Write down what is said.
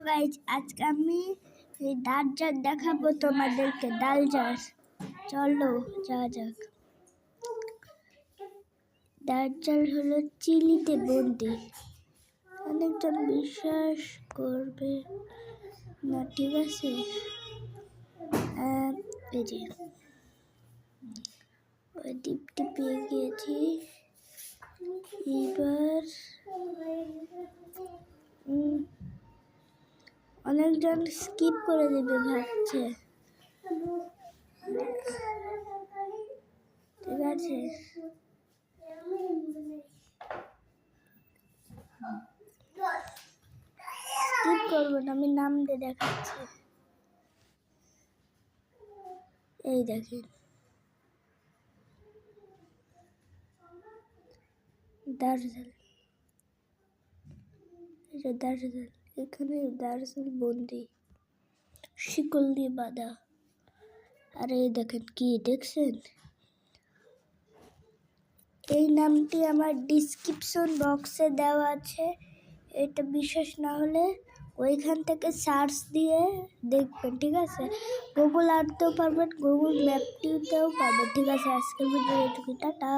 Guys আজকে আমি এই দার্জার দেখাবো তোমাদেরকে। দার্জার চলো যাওয়া যাক। দার্জার হলো চিলিতে বন্দি। অনেকজন বিশ্বাস করবে না, ঠিক আছে? এই যে ওই দ্বীপটি পেয়ে গিয়েছি। এবার অনেকজন স্কিপ করে দেবে ভাবছে, ঠিক আছে? স্কিপ করবো না, আমি নাম দিয়ে দেখাচ্ছি। এই দেখেন দার্জাল, এটা দার্জাল। এখানে দার্জাল বন্দি, শিকল দিয়ে বাঁধা। আর এই দেখেন, কি দেখছেন? এই নামটি আমার ডিসক্রিপশন বক্সে দেওয়া আছে। এটা বিশ্বাস না হলে ওইখান থেকে সার্চ দিয়ে দেখবেন, ঠিক আছে? গুগল আর্টতেও পারবেন, গুগল ম্যাপটিতেও পাবেন, ঠিক আছে? আজকের ভিডিও এটুকু, টাটা।